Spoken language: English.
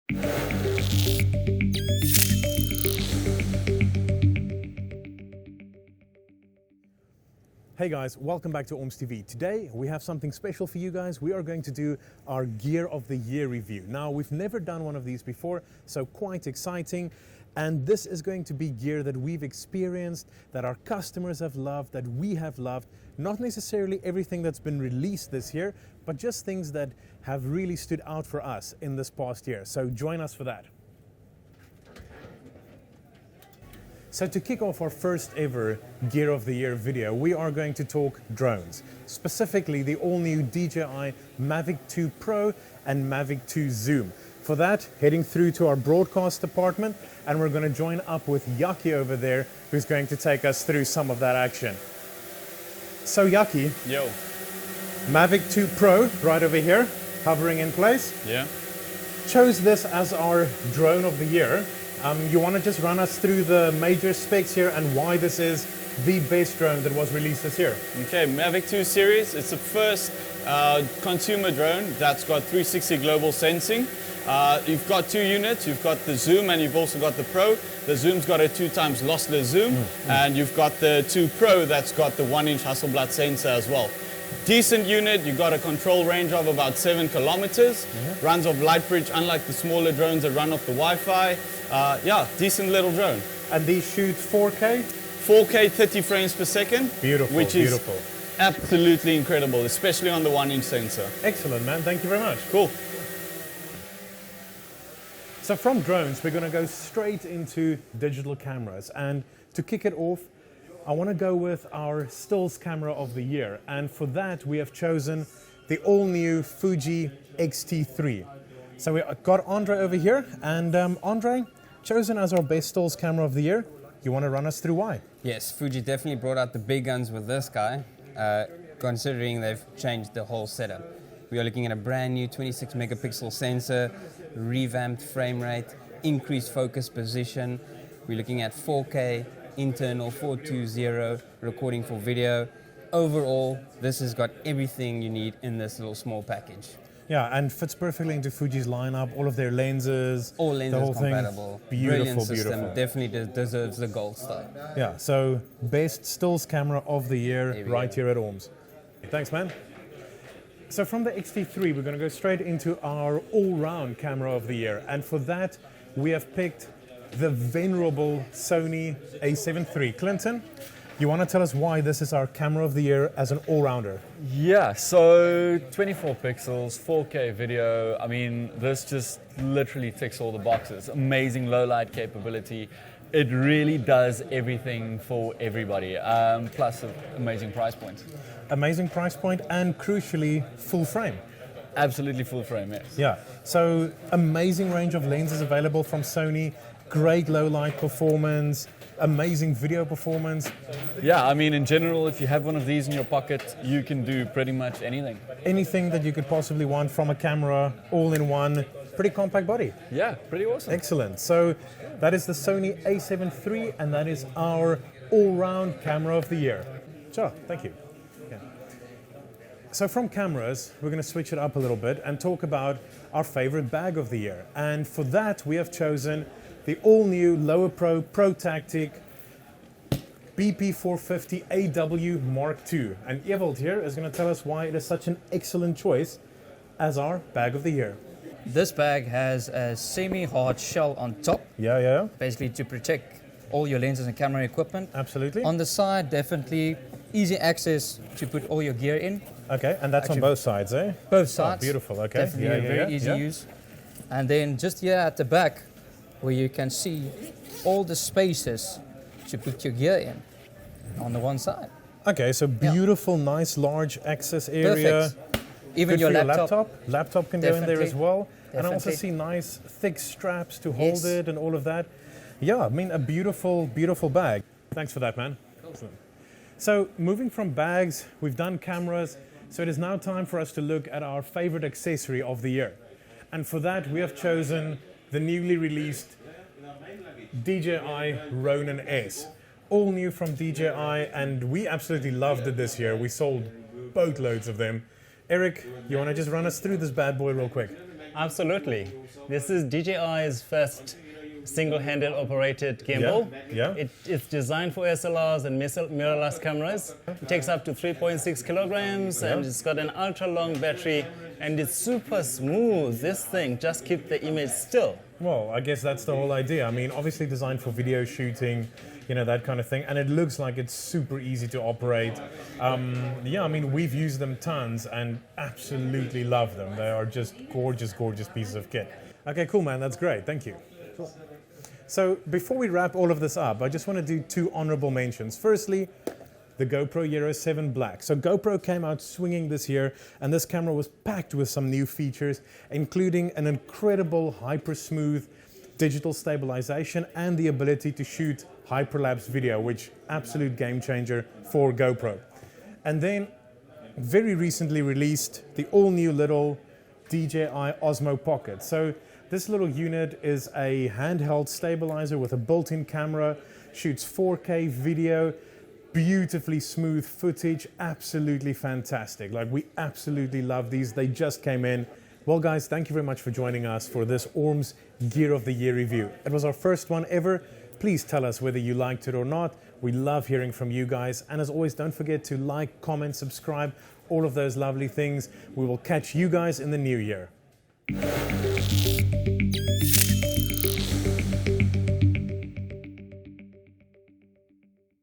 Hey guys, welcome back to Orms TV. Today we have something special for you guys. We are going to do our Gear of the Year review. Now, we've never done one of these before, so quite exciting. And this is going to be gear that we've experienced, that our customers have loved, that we have loved. Not necessarily everything that's been released this year, but just things that have really stood out for us in this past year. So join us for that. So to kick off our first ever Gear of the Year video, we are going to talk drones, specifically the all-new DJI Mavic 2 Pro and Mavic 2 Zoom. For that, heading through to our broadcast department, and we're going to join up with Yaki over there, who's going to take us through some of that action. So Yaki, Yo. Mavic 2 Pro right over here, hovering in place. Yeah. Chose this as our drone of the year. You want to just run us through the major specs here and why this is the best drone that was released this year? Okay, Mavic 2 series. It's the first consumer drone that's got 360 global sensing. You've got two units. You've got the Zoom and you've also got the Pro. The Zoom's got a 2x lossless zoom, and you've got the 2 Pro that's got the 1-inch Hasselblad sensor as well. Decent unit. You've got a control range of about 7 kilometers. Runs off light bridge, unlike the smaller drones that run off the Wi-Fi. Yeah, decent little drone. And these shoot 4K? 4K 30 frames per second. Beautiful, which is beautiful. Absolutely incredible, especially on the 1-inch sensor. Excellent, man. Thank you very much. Cool. So from drones, we're going to go straight into digital cameras. And to kick it off, I want to go with our stills camera of the year. And for that, we have chosen the all-new Fuji Xt3. So we got Andre over here. And Andre, chosen as our best stills camera of the year. You want to run us through why? Yes, Fuji definitely brought out the big guns with this guy, considering they've changed the whole setup. We are looking at a brand new 26 megapixel sensor, revamped frame rate, increased focus position. We're looking at 4K, internal 420, recording for video. Overall, this has got everything you need in this little small package. Yeah, and fits perfectly into Fuji's lineup, all of their lenses. All lenses the whole compatible. Thing. Beautiful, Brilliant system. beautiful. Definitely deserves the gold star. Yeah, so best stills camera of the year right here at Orms. Thanks, man. So from the Xt3, we're going to go straight into our all-round camera of the year. And for that, we have picked the venerable Sony a7 III. Clinton, you want to tell us why this is our camera of the year as an all-rounder? Yeah, so 24 pixels, 4K video. I mean, this just literally ticks all the boxes. Amazing low light capability. It really does everything for everybody. Plus an amazing price point. Amazing price point and crucially full frame. Absolutely full frame, yes. Yeah, so amazing range of lenses available from Sony. Great low light performance. Amazing video performance. Yeah, I mean, in general, if you have one of these in your pocket, you can do pretty much anything. Anything that you could possibly want from a camera, all in one, pretty compact body. Yeah, pretty awesome. Excellent. So that is the Sony a7 III, and that is our all-round camera of the year. Sure, thank you. Yeah. So from cameras, we're going to switch it up a little bit and talk about our favorite bag of the year. And for that, we have chosen the all-new Lower Pro ProTactic BP450 AW Mark II. And Ewald here is going to tell us why it is such an excellent choice as our bag of the year. This bag has a semi-hard shell on top, Yeah. basically to protect all your lenses and camera equipment. Absolutely. On the side, definitely easy access to put all your gear in. Okay, and that's Actually, on both sides, eh? Both sides. Oh, beautiful, okay. Definitely very easy use. And then just here at the back, where you can see all the spaces to put your gear in on the one side. Okay, so beautiful, nice, large access area. Perfect. Even Good your for laptop. Laptop can go in there as well. And I also Definitely. see nice, thick straps to hold Yes. it and all of that. Yeah, I mean, a beautiful, beautiful bag. Thanks for that, man. Awesome. So moving from bags, we've done cameras. So it is now time for us to look at our favorite accessory of the year. And for that, we have chosen the newly released DJI Ronin S. All new from DJI, and we absolutely loved it this year. We sold boatloads of them. Eric, you want to just run us through this bad boy real quick? Absolutely. This is DJI's first single-handed operated gimbal. Yeah. It's designed for SLRs and mirrorless cameras. It takes up to 3.6 kilograms and it's got an ultra-long battery and it's super smooth. This thing just keeps the image still. Well, I guess that's the whole idea. I mean, obviously designed for video shooting, you know, that kind of thing. And it looks like it's super easy to operate. Yeah, I mean, we've used them tons and absolutely love them. They are just gorgeous, gorgeous pieces of kit. Okay, cool, man. That's great. Thank you. Cool. So before we wrap all of this up, I just want to do two honorable mentions. Firstly, the GoPro Hero 7 Black. So GoPro came out swinging this year, and this camera was packed with some new features, including an incredible hyper-smooth digital stabilization and the ability to shoot hyperlapse video, which absolute game changer for GoPro. And then very recently released the all-new little DJI Osmo Pocket. So this little unit is a handheld stabilizer with a built-in camera, shoots 4K video, beautifully smooth footage, absolutely fantastic. Like, we absolutely love these. They just came in. Well, guys, thank you very much for joining us for this Orms Gear of the Year review. It was our first one ever. Please tell us whether you liked it or not. We love hearing from you guys. And as always, don't forget to like, comment, subscribe, all of those lovely things. We will catch you guys in the new year.